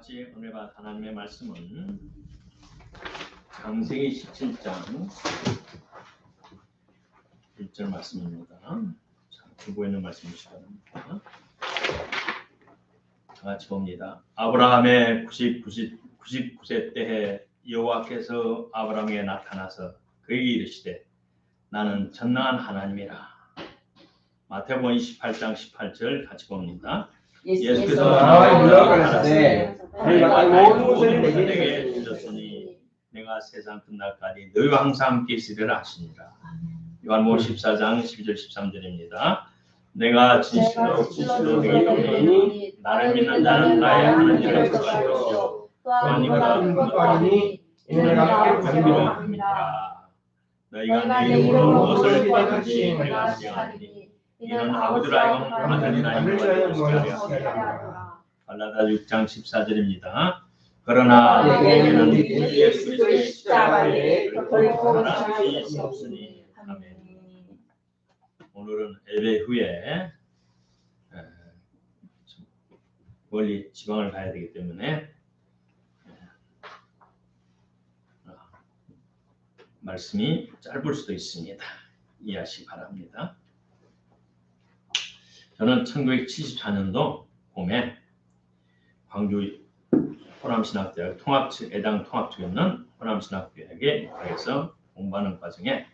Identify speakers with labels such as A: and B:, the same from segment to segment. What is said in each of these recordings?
A: 같이 오늘 받은 하나님의 말씀은 창세기 17장 1절 말씀입니다. 자, 두고 있는 말씀이시기 바랍니다. 다 같이 봅니다. 아브라함의 99세 때에 여호와께서 아브라함에게 나타나서 그에게 이르시되 나는 전능한 하나님이라. 마태복음 28장 18절 같이 봅니다. 예수께서 가라사대 내가 모든 것을 내게 주셨으니 내가 세상 끝날까지 너희와 항상 함께 있으리라 하시니라. 요한복음 14장 12절 13절입니다. 내가 진실로 내게 이르노니 나를 믿는 자는 나의 하나님을 구할 것이요 또한 이보다 구하리니 이는 내가 하기로 함이니라. 너희가 내 이름으로 무엇을 구하든지 내가 하리니 이는 아버지로 하여금 아들이나 이름을 하게 하리라. 갈라디아 6장 14절입니다. 그러나 내게는 예수 그리스도의 십자가에 결코 하나님이 없으니. 아멘. 오늘은 예배 후에 멀리 지방을 가야 되기 때문에 말씀이 짧을 수도 있습니다. 이해하시기 바랍니다. 저는 1974년도 봄에 광주 호남신학대학 애당 통합 있는 호남신학대학에 입학해서 공부하는 과정에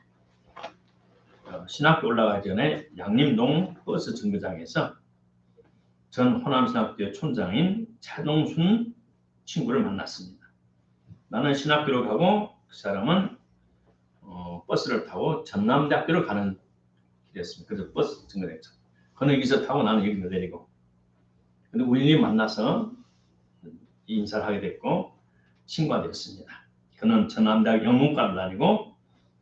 A: 신학교 올라가기 전에 양림동 버스 정거장에서 전 호남신학대 촌장인 차동순 친구를 만났습니다. 나는 신학교로 가고 그 사람은 버스를 타고 전남대학교를 가는 길이었습니다. 그래서 버스 정거장에서 그는 여기서 타고 나는 여기서 내리고 근데 우연히 만나서 인사를 하게 됐고 친구가 됐습니다. 그는 전남대학 영문과를 다니고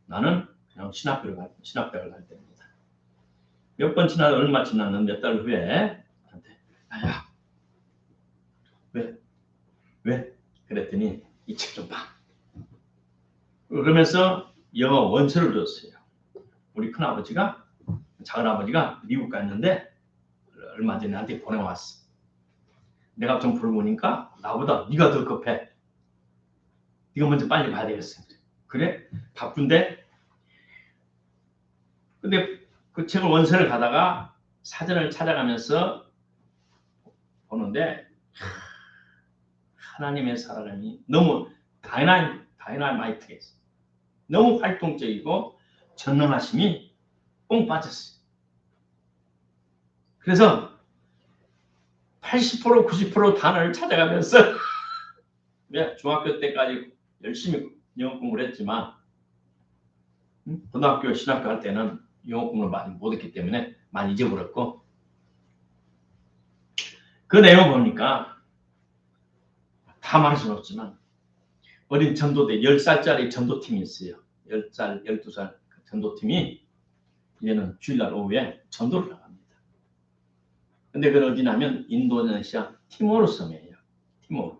A: 나는 그냥 신학대학을 갈 때입니다. 몇 번 지나서 얼마 지났는데 몇 달 후에 한테 야 왜? 그랬더니 이 책 좀 봐. 그러면서 영어 원서를 줬어요. 우리 큰아버지가 작은아버지가 미국 갔는데 얼마 전에 나한테 보내왔어. 내가 좀 물어보니까 나보다 네가 더 급해. 네가 먼저 빨리 봐야 되겠어. 그래? 바쁜데? 근데 그 책을 원서를 가다가 사전을 찾아가면서 보는데 하나님의 사랑이 너무 다이나마이트했어. 너무 활동적이고 전능하심이 뽕 빠졌어요. 그래서 80% 90% 단어를 찾아가면서 중학교 때까지 열심히 영어 공부를 했지만 고등학교 신학교 할 때는 영어 공부를 많이 못했기 때문에 많이 잊어버렸고 그 내용 보니까 다 말할 수는 없지만 어린 전도대 10살짜리 전도팀이 있어요. 10살, 12살 전도팀이 얘는 주일날 오후에 전도를 나갑니다. 근데 그건 어디냐면 인도네시아 티모르 섬이에요. 티모르.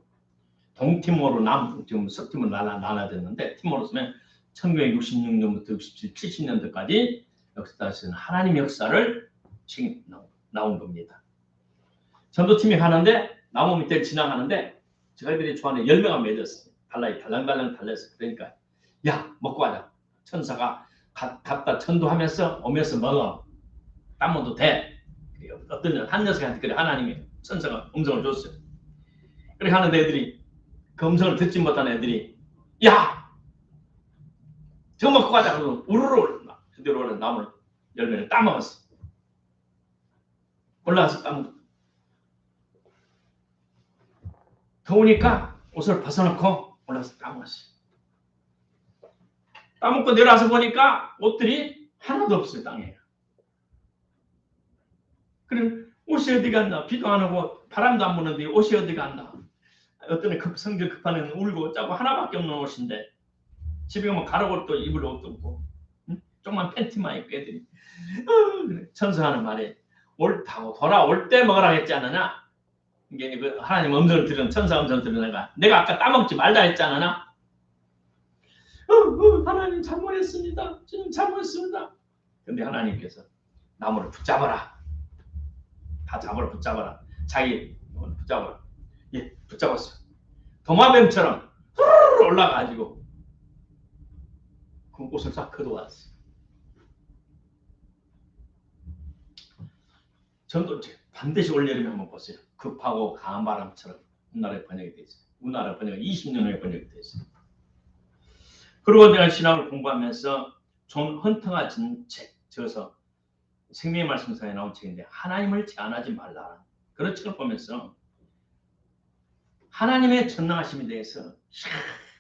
A: 동티모르, 남동티모르, 서티모르 나눠졌는데 티모르 섬에 1966년부터 67, 70년대까지 역사에서는 하나님의 역사를 나온 겁니다. 전도팀이 가는데 나무 밑에 지나가는데 저희들이 좋아하는 열매가 맺었어요. 달랑달랑 달렸어요. 그러니까 야 먹고 가자. 천사가 갔다 전도하면서 오면서 먹어. 따먹어도 돼. 어떤 한 녀석한테 그래 하나님이 천사가 음성을 줬어요. 그렇게 하는 애들이 그 음성을 듣지 못한 애들이 야! 저거 먹고 가자. 그러고 우르르 그대로 오는 나무를 열매를 따먹었어. 올라가서 따먹어. 더우니까 옷을 벗어놓고 올라가서 따먹었어. 따먹고 내려와서 보니까 옷들이 하나도 없어요. 땅에. 그럼 옷이 어디 갔나? 비도 안 오고 바람도 안 부는데 옷이 어디 갔나? 어떤 성질 급한 애는 울고 짜고 하나밖에 없는 옷인데 집에 가면 가로옷도 입을 옷도 없고 조그만 팬티만 입고 애들이 그래. 천사하는 말에 옳다고 돌아올 때 먹으라 했지 않느냐? 이게 그 하나님 음성을 들은 천사 음성을 들은 내가 아까 따먹지 말라 했지 않느냐? 하나님 잘못했습니다. 지금 잘못했습니다. 근데 하나님께서 나무를 붙잡아라. 다 붙잡아라. 자기 붙잡아라. 예, 붙잡았어요. 도마뱀처럼 올라가지고 그 옷을 싹 걷어왔어요. 전도체 반드시 올여름에 한번 보세요. 급하고 강한 바람처럼 우리나라에 번역이 되어 있어요. 우리나라 번역이 20년 후에 번역이 되어 있어요. 그리고 내가 신학을 공부하면서 존 헌터가 진 책, 저서 생명의 말씀사에 나온 책인데 하나님을 제한하지 말라. 그런 책을 보면서 하나님의 전능하심에 대해서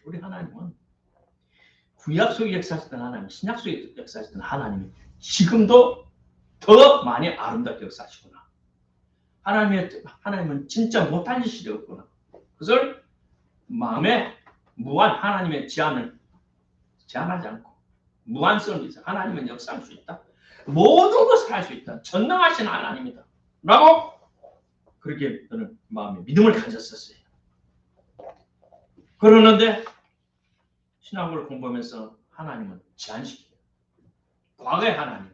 A: 우리 하나님은 구약 속에 역사하셨던 하나님, 신약 속에 역사하셨던 하나님이 지금도 더 많이 아름답게 역사하시구나. 하나님은 진짜 못할 짓이 없구나. 그것을 마음에 무한 하나님의 제한하지 않고 무한성을 위해서 하나님은 역사할 수 있다. 모든 것을 할 수 있다. 전능하신 하나님이다. 라고 그렇게 저는 마음에 믿음을 가졌었어요. 그러는데 신학을 공부하면서 하나님은 제한시켜요. 과거의 하나님,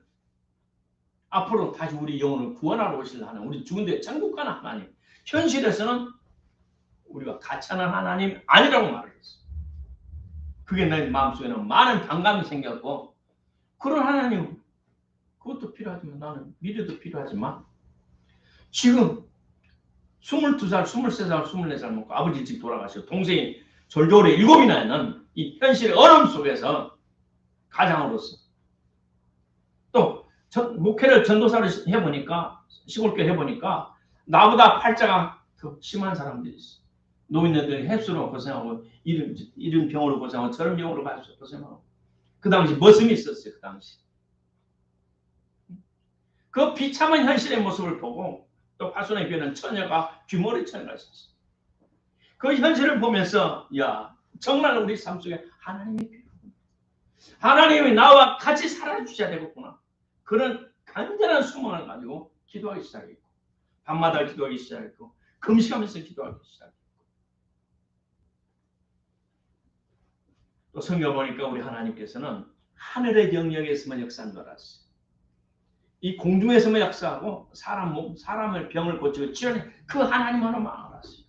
A: 앞으로 다시 우리 영혼을 구원하러 오실 하나님, 우리 죽은데 천국 가는 하나님, 현실에서는 우리가 가짜는 하나님 아니라고 말을 했어요. 그게 내 마음속에는 많은 반감이 생겼고, 그런 하나님 그것도 필요하지만 나는 미래도 필요하지만 지금 22살, 23살, 24살 먹고 아버지 일찍 돌아가시고 동생이 졸졸에 7이나 있는 이 현실의 어려움 속에서 가장으로서 또 목회를 전도사를 해보니까 시골교회 해보니까 나보다 팔자가 더 심한 사람들이 있어. 노인네들 햇수로 고생하고 이런 병으로 고생하고 저런 병으로 고생하고 그 당시 머슴이 있었어요. 그 당시 그 비참한 현실의 모습을 보고 또 파손의 교회는 처녀가 귀머리 처녀가 있었어요. 그 현실을 보면서 야 정말 우리 삶 속에 하나님이 필요하구나. 하나님이 나와 같이 살아주셔야 되겠구나. 그런 간절한 소망을 가지고 기도하기 시작했고 밤마다 기도하기 시작했고 금식하면서 기도하기 시작했고 또 성경 보니까 우리 하나님께서는 하늘의 영역에서만 역사한 줄 알았어요. 이 공중에서만 역사하고 사람을 병을 고치고 치료하는 그 하나님 하나만 알았어요.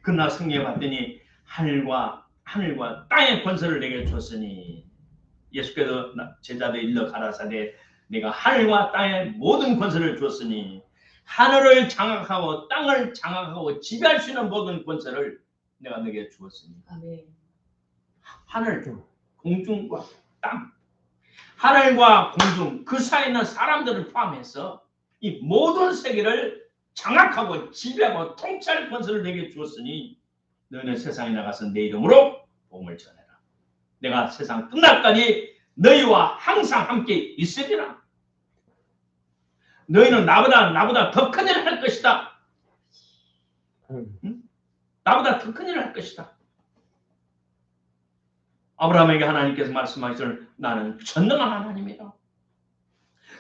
A: 그러나 성경에 봤더니 하늘과 땅의 권세를 내게 줬으니 예수께서 제자들 일러 가라사대 내가 하늘과 땅의 모든 권세를 줬으니 하늘을 장악하고 땅을 장악하고 지배할 수 있는 모든 권세를 내가 너에게 주었으니. 아멘. 하늘, 공중과 땅, 하늘과 공중 그 사이에 있는 사람들을 포함해서 이 모든 세계를 장악하고 지배하고 통치할 권세를 내게 주었으니 너희는 세상에 나가서 내 이름으로 복음을 전해라. 내가 세상 끝날까지 너희와 항상 함께 있으리라. 너희는 나보다 더 큰 일을 할 것이다. 응? 나보다 더 큰 일을 할 것이다. 아브라함에게 하나님께서 말씀하시기를 나는 전능한 하나님이다.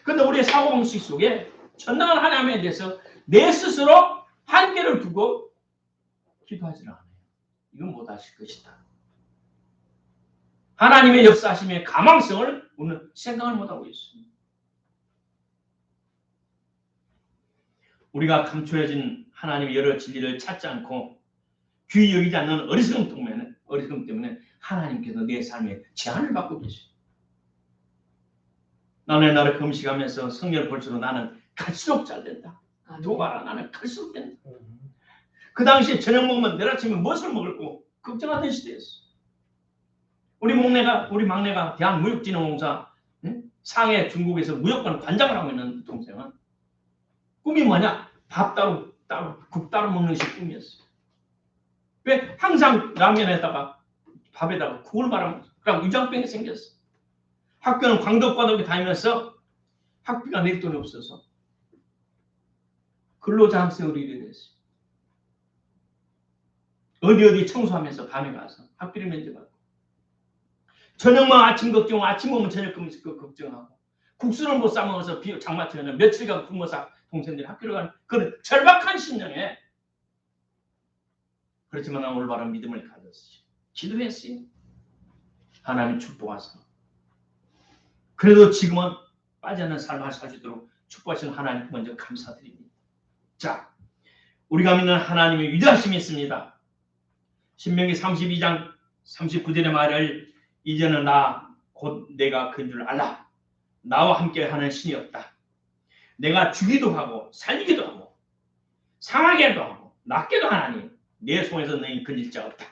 A: 그런데 우리의 사고방식 속에 전능한 하나님에 대해서 내 스스로 한계를 두고 기도하지는 않아요. 이건 못하실 것이다. 하나님의 역사하심의 가망성을 우리는 생각을 못하고 있습니다. 우리가 감춰진 하나님의 여러 진리를 찾지 않고 귀히 여기지 않는 어리석음 때문에 하나님께서 내 삶에 제한을 받고 계십니다. 나는 나를 금식하면서 성경을 볼수록 나는 갈수록 잘 된다. 도가라 나는 갈수록 된다. 그 당시에 저녁 먹으면 내일 아침에 무엇을 먹을고 걱정하던 시대였어. 우리 막내가 대한무역진흥공사 상해 중국에서 무역관 관장을 하고 있는 동생은 꿈이 뭐냐? 밥 따로 국 따로 먹는 것이 꿈이었어. 왜? 항상 라면에다가 밥에다가 국을 말아먹었어. 그럼 위장병이 생겼어. 학교는 광덕과덕에 다니면서 학비가 낼 돈이 없어서 근로자 학생으로 일을 했어요. 어디 청소하면서 밤에 가서 학비를 면제받고 저녁만 아침 걱정, 아침 오면 저녁 걱정하고 국수를 못 싸먹어서 장마철에는 며칠간 굶어서 동생들이 학교를 가는 그런 절박한 심령에 그렇지만 난 올바른 믿음을 가졌어요. 기도했어요. 하나님 축복하셔서 그래도 지금은 빠져있는 삶을 살 수 있도록 축복하시는 하나님 먼저 감사드립니다. 자, 우리가 믿는 하나님의 위대하심이 있습니다. 신명기 32장 39절의 말을 이제는 나 곧 내가 그인 줄 알라. 나와 함께 하는 신이 없다. 내가 주기도 하고 살리기도 하고 상하게도 하고 낫게도 하나니 내 손에서 너희 건질 자 없다.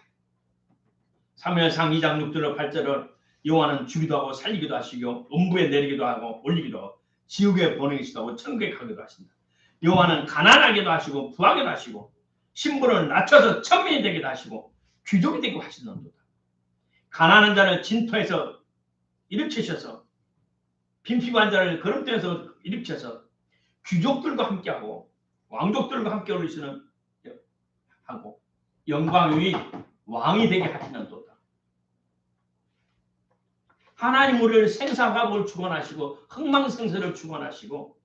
A: 사무엘상 2장 6절로 8절을 여호와는 주기도 하고 살리기도 하시고 음부에 내리기도 하고 올리기도 하고 지옥에 보내기도 하고 천국에 가기도 하신다. 여호와는 가난하게도 하시고 부하게도 하시고 신분을 낮춰서 천민이 되기도 하시고 귀족이 되기도 하시는도다. 가난한 자를 진토에서 일으키셔서 빈피부한 자를 거름대에서 일으키셔서 귀족들과 함께하고 왕족들과 함께 올리시는 하고 영광의 왕이 되게 하시는도다. 하나님 우리를 생사화복을 축원하시고 흥망성쇠를 축원하시고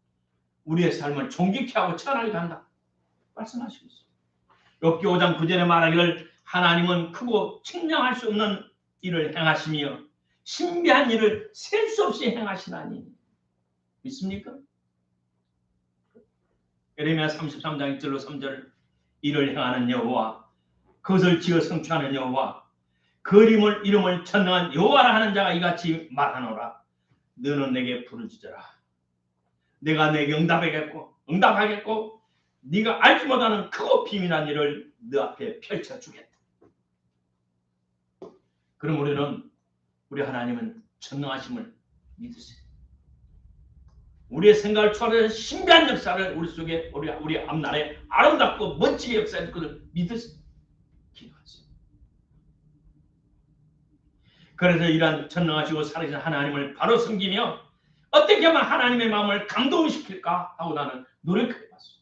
A: 우리의 삶을 존귀케 하고 천하게 한다 말씀하시고 있습니다. 욥기 5장 9절에 말하기를 하나님은 크고 측량할 수 없는 일을 행하시며 신비한 일을 셀 수 없이 행하시나니 믿습니까? 예레미야 33장 1절로 3절 일을 행하는 여호와 그것을 지어 성취하는 여호와 그림을 이름을 천명한 여호와라 하는 자가 이같이 말하노라. 너는 내게 부르짖어라. 내가 내게 응답하겠고 네가 알지 못하는 크고 비밀한 일을 너 앞에 펼쳐주겠다. 그럼 우리 하나님은 전능하심을 믿으세요. 우리의 생각을 초월하는 신비한 역사를 우리 속에 우리 앞날에 아름답고 멋지게 역사할 것을 믿으세요. 기도하세요. 그래서 이러한 전능하시고 살아계신 하나님을 바로 섬기며 어떻게 하면 하나님의 마음을 감동시킬까 하고 나는 노력해봤어요.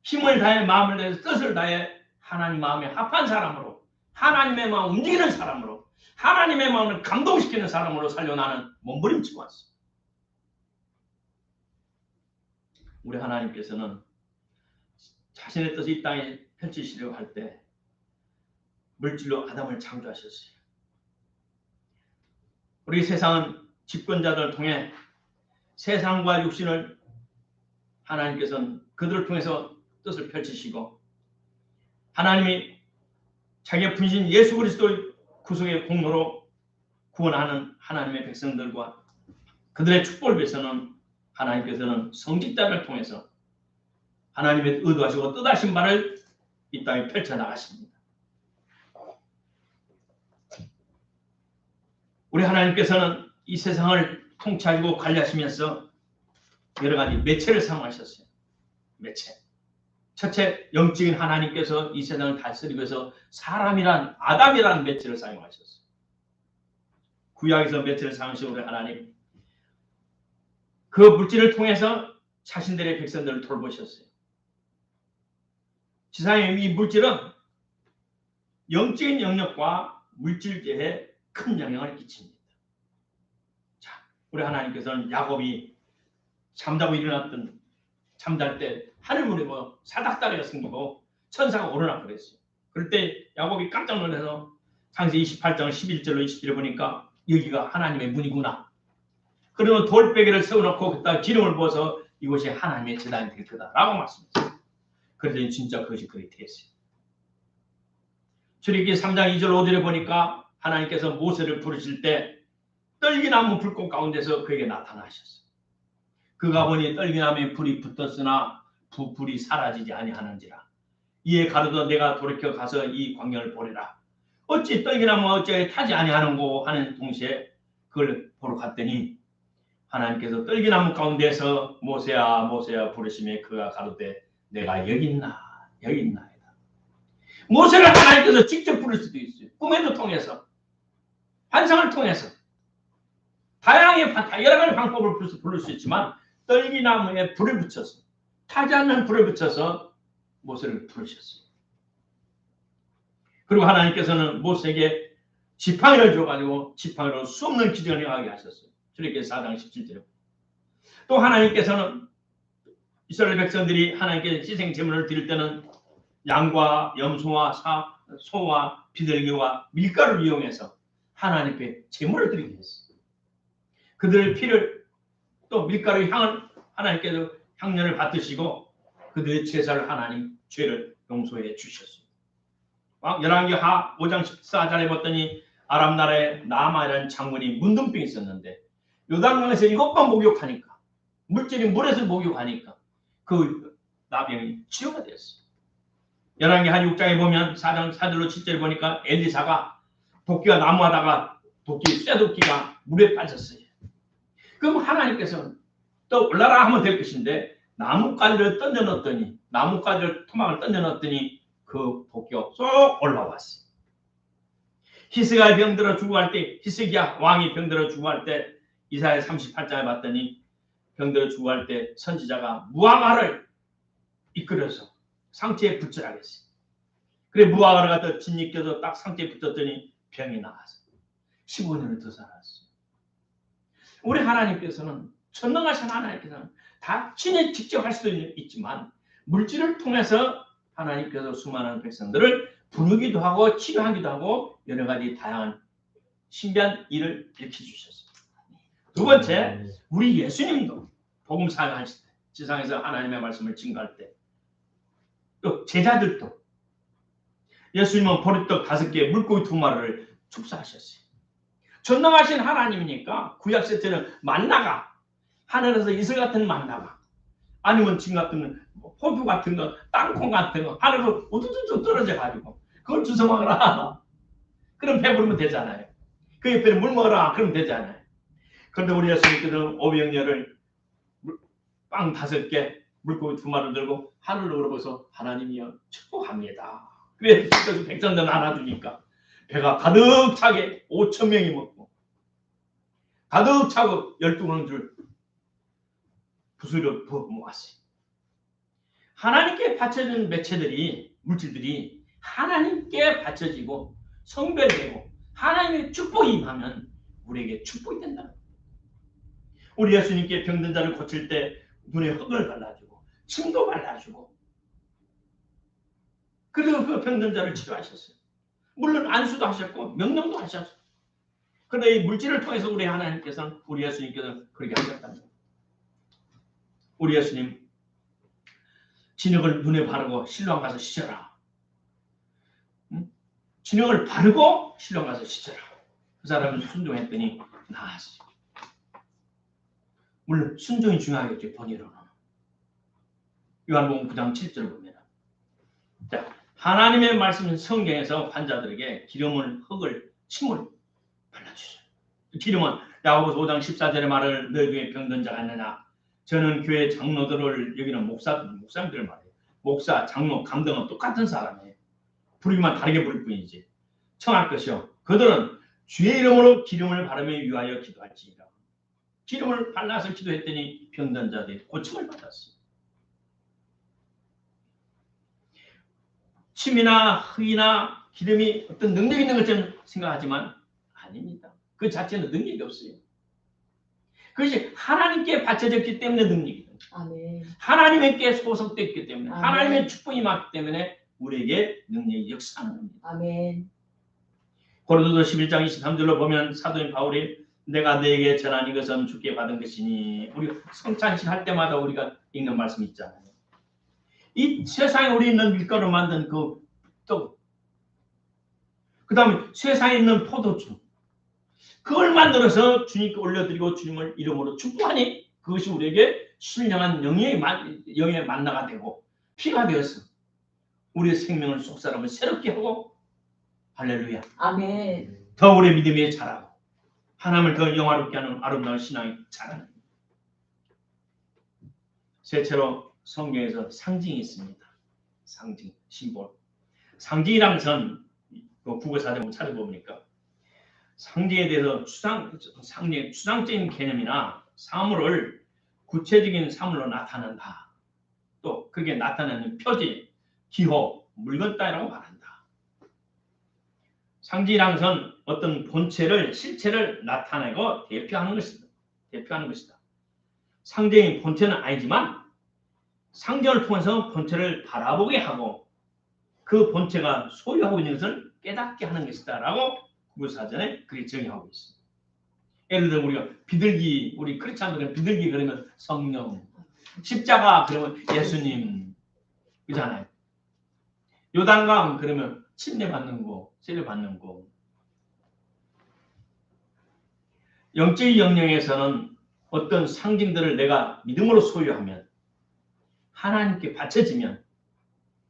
A: 힘을 다해 마음을 다해 뜻을 다해 하나님 마음에 합한 사람으로 하나님의 마음 움직이는 사람으로 하나님의 마음을 감동시키는 사람으로 살려 나는 몸부림치고 왔어요. 우리 하나님께서는 자신의 뜻을 이 땅에 펼치시려고 할 때 물질로 아담을 창조하셨어요. 우리 세상은 집권자들을 통해 세상과 육신을 하나님께서는 그들을 통해서 뜻을 펼치시고 하나님이 자기의 분신 예수 그리스도의 구속의 공로로 구원하는 하나님의 백성들과 그들의 축복을 위해서는 하나님께서는 성직자를 통해서 하나님의 의도하시고 뜻하신 바를 이 땅에 펼쳐나가십니다. 우리 하나님께서는 이 세상을 통치하고 관리하시면서 여러 가지 매체를 사용하셨어요. 매체. 첫째, 영적인 하나님께서 이 세상을 다스리기 위해서 사람이란 아담이라는 매체를 사용하셨어요. 구약에서 매체를 사용하신 우리 하나님. 그 물질을 통해서 자신들의 백성들을 돌보셨어요. 지상의 이 물질은 영적인 영역과 물질계에 큰 영향을 끼칩니다. 자, 우리 하나님께서는 야곱이 잠자고 일어났던 잠잘 때 하늘문에 사닥다리가 생기고 천사가 오르락 그랬어요. 그럴 때 야곱이 깜짝 놀라서 창세기 28장 11절로 20절에 보니까 여기가 하나님의 문이구나. 그러면 돌베개를 세워놓고 그따 기름을 부어서 이곳이 하나님의 제단이 될 거다라고 말씀했어요. 그랬더니 진짜 그것이 그렇게 됐어요. 출애굽기 3장 2절 5절에 보니까 하나님께서 모세를 부르실 때 떨기나무 불꽃 가운데서 그에게 나타나셨어요. 그가 보니 떨기나무에 불이 붙었으나 불이 사라지지 아니하는지라. 이에 가로되 내가 돌이켜 가서 이 광야를 보리라. 어찌 떨기나무가 어찌 타지 아니하는고 하는 동시에 그걸 보러 갔더니 하나님께서 떨기나무 가운데서 모세야 모세야 부르시며 그가 가로되 내가 여기 있나이다. 모세를 하나님께서 직접 부를 수도 있어요. 꿈에도 통해서 환상을 통해서 다양한 여러 가지 방법을 부를 수 있지만 떨기나무에 불을 붙여서 타지 않는 불을 붙여서 모세를 부르셨어요. 그리고 하나님께서는 모세에게 지팡이를 줘가지고 지팡이로 수없는 기적을 행하게 하셨어요. 출애굽기 4장 17절에. 또 하나님께서는 이스라엘 백성들이 하나님께 희생 제물을 드릴 때는 양과 염소와 소와 비둘기와 밀가루를 이용해서 하나님께 제물을 드리게 했어요. 그들의 피를 또 밀가루 향을 하나님께서 향년을 받으시고 그들의 제사를 하나님 죄를 용서해 주셨어요. 열왕기하 5장 14절에 봤더니 아람 나라의 나아만이라는 장군이 문둥병이 있었는데 요단강에서 7번 목욕하니까 물질이 물에서 목욕하니까 그 나병이 치유가 됐어요. 열왕기 한 6장에 보면 4장 4절로 7절에 보니까 엘리사가 도끼가 나무하다가 쇠도끼가 물에 빠졌어요. 그럼 하나님께서는 또 올라라 하면 될 것인데 나뭇가지를 던져넣었더니 토막을 던져넣었더니 그 도끼가 쏙 올라왔어요. 히스기야 병들어 죽어갈 때 히스기야 왕이 병들어 죽어갈 때 이사야 38장에 봤더니 병들어 죽어갈 때 선지자가 무화과를 이끌어서 상처에 붙이라고 했어요. 그래 무화과를 갖다 짓이껴서 딱 상처에 붙였더니 병이 나왔어요. 15년을 더 살았어요. 우리 하나님께서는 전능하신 하나님께서는 다 친히 직접 할 수도 있지만 물질을 통해서 하나님께서 수많은 백성들을 부르기도 하고 치료하기도 하고 여러 가지 다양한 신비한 일을 일으켜주셨습니다. 두 번째, 우리 예수님도 복음 사역하실 때 지상에서 하나님의 말씀을 증거할 때 또 제자들도 예수님은 보리떡 5개 물고기 2마리를 축사하셨어요. 전능하신 하나님이니까 구약 시대는 만나가 하늘에서 이슬 같은 만나가 아니면 지금 같은 호두 같은 거 땅콩 같은 거 하늘로 우두두두 떨어져 가지고 그걸 주워 먹어라. 그럼 배부르면 되잖아요. 그 옆에 물 먹어라. 그러면 되잖아요. 그런데 우리 예수님께서는 500년을 빵 5개 물고기 2마리를 들고 하늘로 오르고서 하나님이여 축복합니다. 그래서 백성들 나눠주니까 배가 가득 차게 5,000명이 먹고 가득 차고 12그릇을 부스러 부어 모았어요. 하나님께 바쳐진 매체들이 물질들이 하나님께 바쳐지고 성별되고 하나님의 축복이 임하면 우리에게 축복이 된다. 우리 예수님께 병든 자를 고칠 때 눈에 흙을 발라주고 침도 발라주고 그래서 그 병든 자를 치료하셨어요. 물론 안수도 하셨고 명령도 하셨어요. 그런데 이 물질을 통해서 우리 하나님께서는 우리 예수님께서는 그렇게 하셨답니다. 우리 예수님 진흙을 눈에 바르고 실로암 가서 씻어라. 진흙을 바르고 실로암 가서 씻어라. 그 사람은 순종했더니 나았어요. 물론 순종이 중요하겠죠. 본의로는. 요한복음 9장 7절을 봅니다. 자, 하나님의 말씀은 성경에서 환자들에게 기름을 흙을 침을 발라주셔요. 기름은 야고보서 5장 14절의 말을 너희 중에 병든 자가 있느냐. 저는 교회 장로들을 여기는 목사님들을 말해요. 목사, 장로, 감독은 똑같은 사람이에요. 부르기만 다르게 부를 뿐이지. 청할 것이요. 그들은 주의 이름으로 기름을 바르며 위하여 기도할지니라. 기름을 발라서 기도했더니 병든 자들이 고침을 받았어요. 침이나 흙이나 기름이 어떤 능력이 있는 것처럼 생각하지만 아닙니다. 그 자체는 능력이 없어요. 그것이 하나님께 바쳐졌기 때문에 능력이다.
B: 아멘.
A: 하나님께 소속됐기 때문에
B: 아멘.
A: 하나님의 축복이 많기 때문에 우리에게 능력이 역사하는 겁니다.
B: 아멘.
A: 고린도서 11장 23절로 보면 사도인 바울이 내가 너에게 전한 이것은 주께 받은 것이니 우리 성찬식 할 때마다 우리가 읽는 말씀이 있잖아요. 이 세상에 우리 있는 밀가루 만든 그 떡, 그 다음에 세상에 있는 포도주, 그걸 만들어서 주님께 올려드리고 주님을 이름으로 축복하니 그것이 우리에게 신령한 영의 만나가 되고 피가 되어서 우리의 생명을 속사람을 새롭게 하고 할렐루야.
B: 아멘.
A: 더 우리의 믿음이 자라고 하나님을 더 영화롭게 하는 아름다운 신앙이 자라는 겁니다. 셋째로 성경에서 상징이 있습니다. 상징, 심볼. 상징이라는 것은 국어사전 찾아보니까 상징에 대해서 추상적인 개념이나 사물을 구체적인 사물로 나타낸다. 또 그게 나타내는 표지, 기호, 물건 따위라고 말한다. 상징이라는 것은 어떤 본체를, 실체를 나타내고 대표하는 것이다. 상징인 본체는 아니지만 상징을 통해서 본체를 바라보게 하고 그 본체가 소유하고 있는 것을 깨닫게 하는 것이다 라고 국어사전에 그렇게 정의하고 있습니다. 예를 들어 우리가 비둘기, 우리 크리스찬들은 비둘기 그러면 성령, 십자가 그러면 예수님 그잖아요. 요단강 그러면 침례받는 거, 세례받는 거. 영적인 영역에서는 어떤 상징들을 내가 믿음으로 소유하면 하나님께 바쳐지면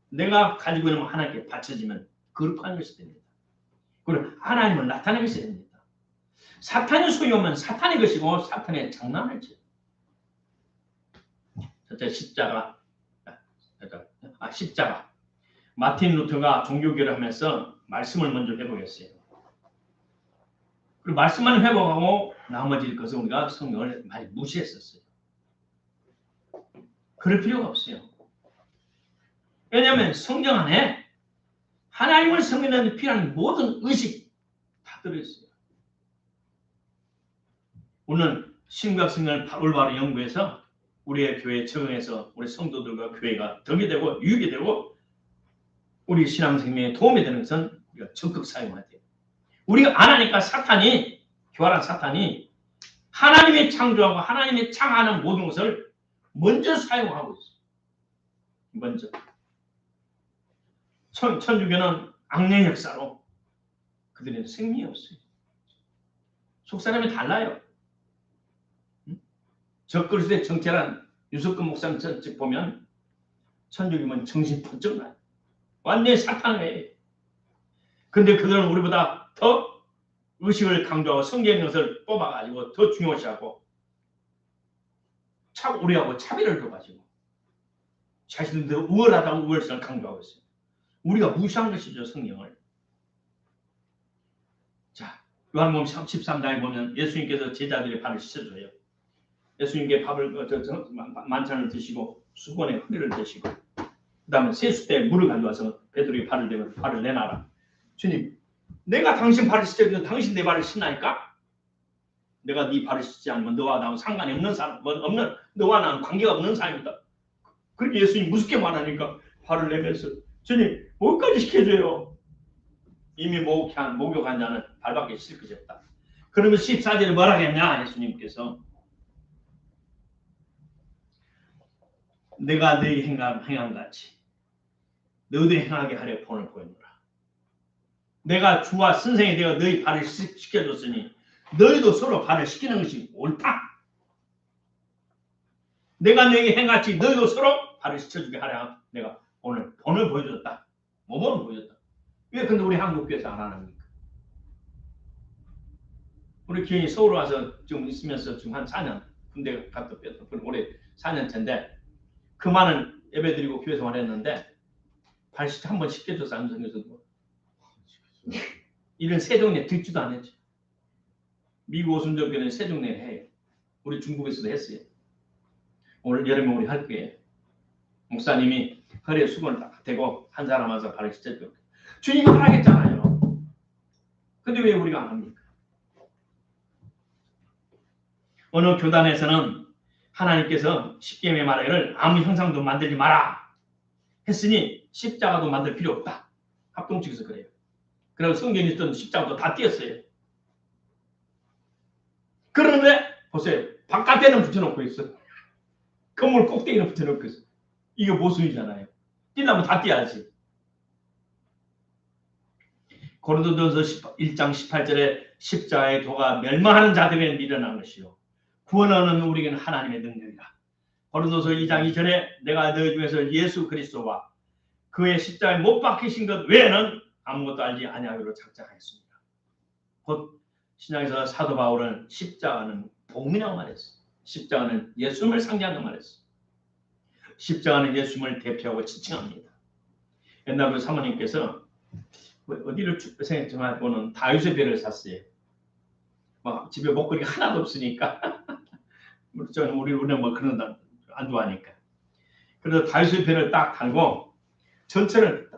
A: 내가 가지고 있는 하나님께 바쳐지면 거룩한 것이 됩니다. 그리고 하나님을 나타내는 것이 됩니다. 사탄이 소유하면 사탄의 것이고 사탄의 장난을 쳐요. 첫째 십자가. 마틴 루터가 종교개혁을 하면서 말씀을 먼저 회복했어요. 그리고 말씀만 회복하고 나머지 것은 우리가 성경을 많이 무시했었어요. 그럴 필요가 없어요. 왜냐하면 성경 안에 하나님을 섬기는 데 필요한 모든 의식 다 들어있어요. 오늘 신구약 성경을 올바로 연구해서 우리의 교회에 적용해서 우리 성도들과 교회가 덕이 되고 유익이 되고 우리 신앙생명에 도움이 되는 것은 우리가 적극 사용해야 돼요. 우리가 안 하니까 사탄이, 교활한 사탄이 하나님이 창조하고 하나님이 창하는 모든 것을 먼저 사용하고 있어요. 먼저. 천주교는 악령 역사로 그들은 생명이 없어요. 속사람이 달라요. 적그리스도의 정체란 유석근 목사님 책 보면 천주교면 정신 번쩍 나요. 완전히 사탄이에요. 근데 그들은 우리보다 더 의식을 강조하고 성경의 것을 뽑아가지고 더 중요시하고 우리하고 차별을 둬가지고 자신들도 우월하다고 우월성을 강조하고 있어요. 우리가 무시한 것이죠, 성경을. 자, 요한복음 13장에 보면 예수님께서 제자들의 발을 씻어줘요. 예수님께 밥을 만찬을 드시고 수건에 허리를 대시고 그 다음에 세숫대에 물을 가져와서 베드로에게 발을 대면 발을 내놔라. 주님, 내가 당신 발을 씻어주면 당신 내 발을 씻나니까? 내가 네 발을 씻지 않으면 너와 나하고 상관이 없는 사람, 너와 나는 관계가 없는 사람이다. 그렇게 예수님이 무섭게 말하니까 발을 내면서 주님, 뭐까지 시켜줘요? 이미 목욕한 자는 발밖에 씻을 것이 없다. 그러면 14절에 뭐라 했냐? 예수님께서 내가 너희 행한 같이 너희도 행하게 하려 본을 보이노라. 내가 주와 선생이 되어 너희 발을 씻겨줬으니 너희도 서로 발을 씻기는 것이 옳다. 내가 너희에게 행같이 너희도 서로 발을 씻겨주게 하려 내가 오늘 본을 보여줬다. 모범을 보여줬다. 왜 근데 우리 한국교회에서 안 합니까? 우리 교인이 서울 와서 지금 있으면서 지금 한 4년 군대 갔다 뺐다. 올해 4년째인데 그 많은 예배 드리고 교회에서 말했는데 발 한번 씻겨줘서 안 생겨서도 이런 세종례 듣지도 안 했죠. 미국 오순절교는 세종례 해요. 우리 중국에서도 했어요. 오늘 여름에 우리 할 거예요. 목사님이 허리에 수건을 딱 대고 한 사람 와서 발을 씻겨줘. 주님이 하라겠잖아요. 근데 왜 우리가 안 합니까? 어느 교단에서는 하나님께서 십계명의 말하기를 아무 형상도 만들지 마라 했으니 십자가도 만들 필요 없다. 합동 측에서 그래요. 그래서 성경에 있던 십자가도 다 띄었어요. 그런데 보세요. 바깥에는 붙여놓고 있어. 건물 꼭대기는 붙여놓고 있어. 이게 모순이잖아요. 띄려면 다 띄어야지. 고린도전서 1장 18절에 십자가의 도가 멸망하는 자들에게 미련한 것이요 구원하는 우리에게는 하나님의 능력이라. 고린도서 2장 2절에 내가 너희 중에서 예수 그리스도와 그의 십자가에 못 박히신 것 외에는 아무것도 알지 아니하기로 작정하였습니다. 곧 신약에서 사도 바울은 십자가는 복음이라고 말했어요. 십자가는 예수님을 상징하는 말했어요. 십자가는 예수님을 대표하고 지칭합니다. 옛날 그 사모님께서 어디를 생각했지만 보는 다윗의 배를 샀어요. 막 집에 먹거리가 하나도 없으니까 우리는 뭐 그런 거 안 좋아하니까. 그래서 다윗의 배를 딱 달고 전철을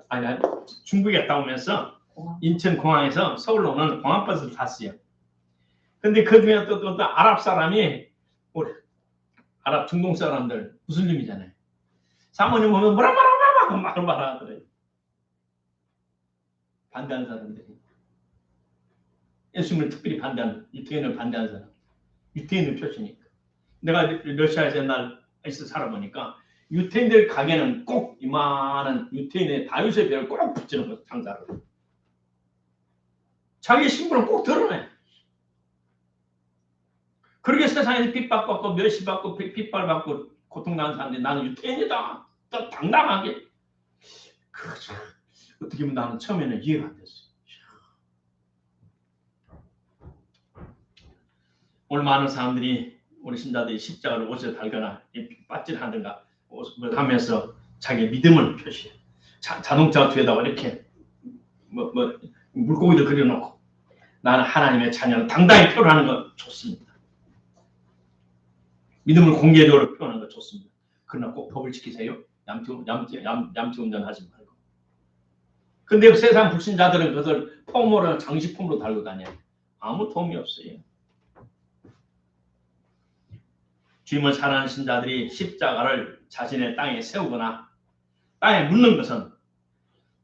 A: 중국에 갔다 오면서 인천 공항에서 서울로 오는 공항버스를 탔어요. 근데 그 중에 또 아랍 사람이 우리 아랍 중동 사람들 무슬림이잖아요. 사모님 보면 뭐라 말하더래요. 반대하는 사람들이. 예수님을 특별히 반대하는, 유태인을 반대하는 사람. 유태인의 표시니까. 내가 러시아에서 옛날 있어 살아보니까 유태인들 가게는 꼭 이만한 유태인의 다윗의 별을 꼭 붙이는 거예요. 장사를. 자기 신분을 꼭 드러내. 그렇게 세상에서 핍박받고 멸시받고 핍박받고 고통당하는 사람들이 나는 유태인이다. 또 당당하게. 그렇죠. 어떻게 보면 나는 처음에는 이해가 안 됐어요. 오늘 많은 사람들이 우리 신자들이 십자가를 옷에 달거나 빠질하든가 하면서 자기 믿음을 표시해. 자동차 뒤에다가 이렇게 물고기를 그려놓고 나는 하나님의 자녀를 당당히 표현하는 건 좋습니다. 믿음을 공개적으로 표현하는 건 좋습니다. 그러나 꼭 법을 지키세요. 얌체 운전하지 말고. 근데 세상 불신자들은 그것을 폼으로 장식품으로 달고 다녀요. 아무 도움이 없어요. 주님을 사랑하는 신자들이 십자가를 자신의 땅에 세우거나 땅에 묻는 것은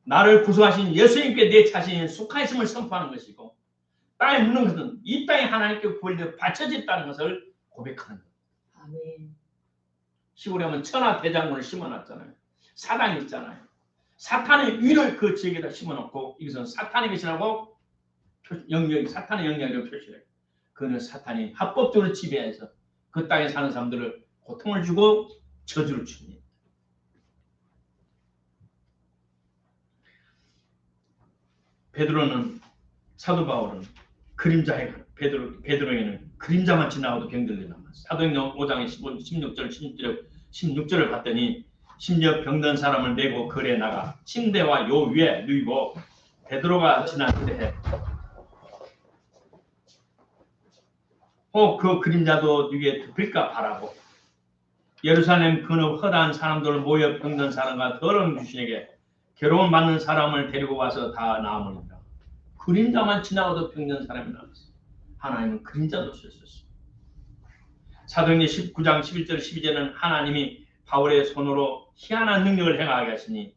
A: 나를 구속하신 예수님께 내 자신이 속하였음을 선포하는 것이고, 땅에 묻는 것은 이 땅에 하나님께 구원되어 바쳐졌다는 것을 고백하는 것.
B: 아멘.
A: 시골에 하면 천하대장군을 심어놨잖아요. 사당이 있잖아요. 사탄의 위를 그 지역에다 심어놓고 이것은 사탄의 것이라고 사탄의 영역을 표시해요. 그는 사탄이 합법적으로 지배해서 그 땅에 사는 사람들을 고통을 주고 저주를 줍니다. 베드로는 사도 바울은 그림자에 베드로에게는 그림자만 지나가도 병들게 남았어요. 사도행전 5장의 16절을 봤더니 심지어 병든 사람을 메고 거리에 나가 침대와 요 위에 누이고 베드로가 지난 그대에 그 그림자도 위에 덮일까 바라고 예루살렘 근업 허다한 사람들 모여 병든 사람과 더러운 귀신에게 괴로움 받는 사람을 데리고 와서 다 나아버린다. 그림자만 지나가도 병든 사람이 나왔어요. 하나님은 그림자도 쓰셨어요. 사도행전 19장 11절 12절은 하나님이 바울의 손으로 희한한 능력을 행하게 하시니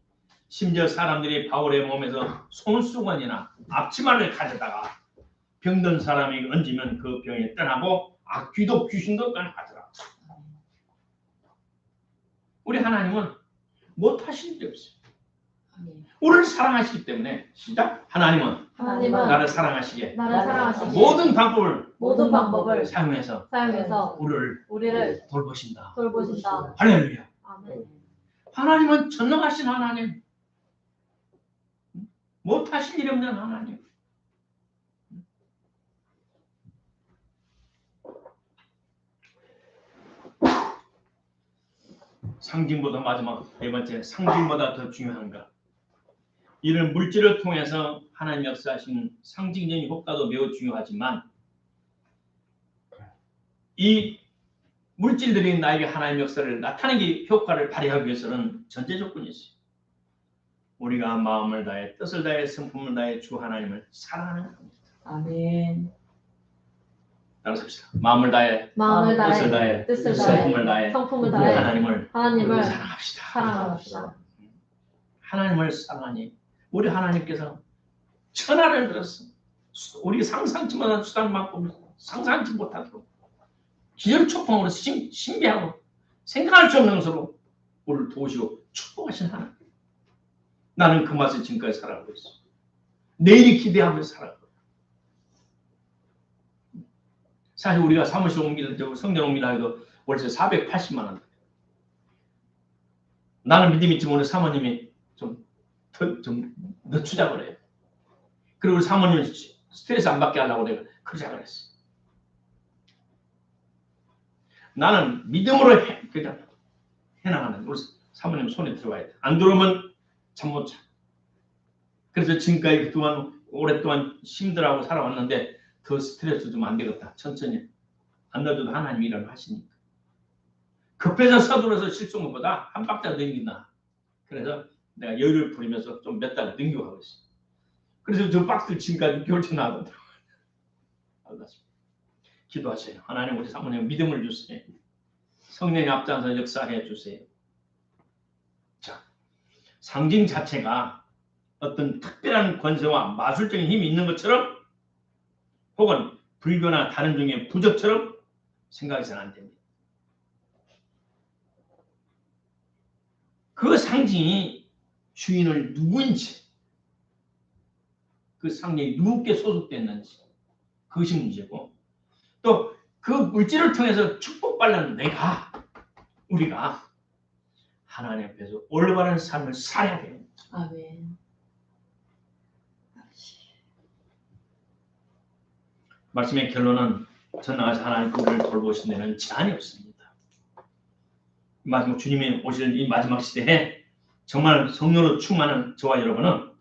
A: 심지어 사람들이 바울의 몸에서 손수건이나 앞치마를 가져다가 병든 사람이 얹으면 그 병이 떠나고 악귀도 귀신도 떠나가더라. 우리 하나님은 못하실 게 없어요. 우리를 사랑하시기 때문에 시작. 하나님은 나를 사랑하시게 모든 방법을 사용해서 우리를 돌보신다. 할렐루야.
B: 아멘.
A: 하나님은 전능하신 하나님, 못하실 일 없는 하나님. 상징보다 마지막 네 번째, 상징보다 더 중요한가? 이런 물질을 통해서 하나님 역사하시는 상징적인 효과도 매우 중요하지만 이 물질들이 나에게 하나님 역사를 나타내기 효과를 발휘하기 위해서는 전제 조건이 있어요. 우리가 마음을 다해 뜻을 다해 성품을 다해 주 하나님을 사랑하는 겁니다.
B: 아멘.
A: 따라서 합시다. 마음을 다해 뜻을 다해 성품을 다해 하나님을 사랑합시다. 하나님을 사랑하니 우리 하나님께서 천하를 들었어. 우리 상상치 못한 수단만큼 상상치 못하도록 기절초풍으로 신비하고 생각할 수 없는 것으로 우리를 도우시고 축복하신 하나님. 나는 그 맛을 지금까지 살아가고 있어. 내일이 기대하며 살아가고. 사실 우리가 사무실 옮기다 성전 옮기다 해도 월세 480만 원. 나는 믿음이 있지만 오늘 사모님이 좀 늦추자고 그래요. 그리고 우리 사모님 스트레스 안 받게 하려고 내가 그러자 그랬어. 나는 믿음으로 그냥 해나가는 우리 사모님 손에 들어가야 돼. 안 들어오면 잠 못 자. 그래서 지금까지 그동안 오랫동안 힘들하고 살아왔는데 더 스트레스 좀 안 되겠다. 천천히 안 넣어도 하나님이 일을 하시니까. 급해서 서둘러서 실수한 것보다 한 박자 넘긴다. 그래서 내가 여유를 부리면서 좀 몇 달 넘겨가고 있어. 그래서 저 박스를 지금까지 6개월째 나가던데. 기도하세요. 하나님 우리 사모님 믿음을 주세요. 성령의 앞장서 역사해 주세요. 자, 상징 자체가 어떤 특별한 권세와 마술적인 힘이 있는 것처럼 혹은 불교나 다른 종의 부적처럼 생각해서는 안 됩니다. 그 상징이 주인을 누구인지, 그 상징이 누구께 소속됐는지, 그것이 문제고, 또 그 물질을 통해서 축복받는 우리가 하나님 앞에서 올바른 삶을 살아야 돼요.
B: 아멘.
A: 말씀의 결론은 전능하신 하나님 그를 돌보신 데는 제한이 없습니다. 마지막 주님이 오실 이 마지막 시대에 정말 성령으로 충만한 저와 여러분은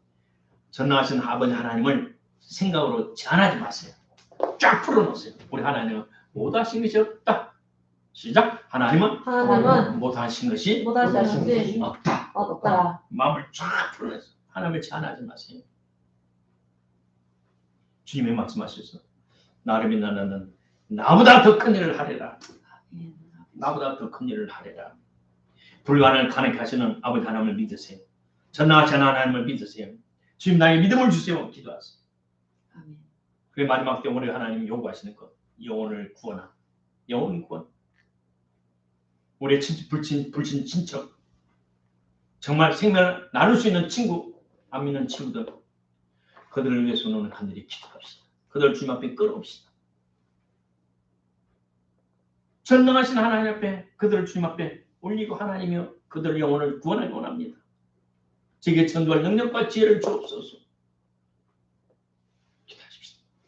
A: 전능하신 아버지 하나님을 생각으로 제한하지 마세요. 쫙 풀어놓으세요. 우리 하나님은 못하신 것이 없다. 시작.
B: 하나님은
A: 못하신 것이
B: 못하신 것이
A: 없다.
B: 없다.
A: 마음을 쫙 풀어내서 하나님을 제한하지 마세요. 주님이 말씀하셔서 나를 믿는 너는 나보다 더 큰 일을 하리라. 나보다 더 큰 일을 하리라. 불가능을 가능케 하시는 아버지 하나님을 믿으세요. 전능하신 하나님을 믿으세요. 주님 나에게 믿음을 주세요. 기도하세요.
B: 아멘.
A: 그게 마지막 때 우리 하나님이 요구하시는 것. 영혼을 구원하. 영혼 구원. 우리의 불친 친척. 정말 생명을 나눌 수 있는 친구, 안 믿는 친구들. 그들을 위해서 오늘 간절히 기도합시다. 그들을 주님 앞에 끌어옵시다. 전능하신 하나님 앞에 그들을 주님 앞에 올리고 하나님이여 그들 영혼을 구원하기 원합니다. 제게 전도할 능력과 지혜를 주옵소서.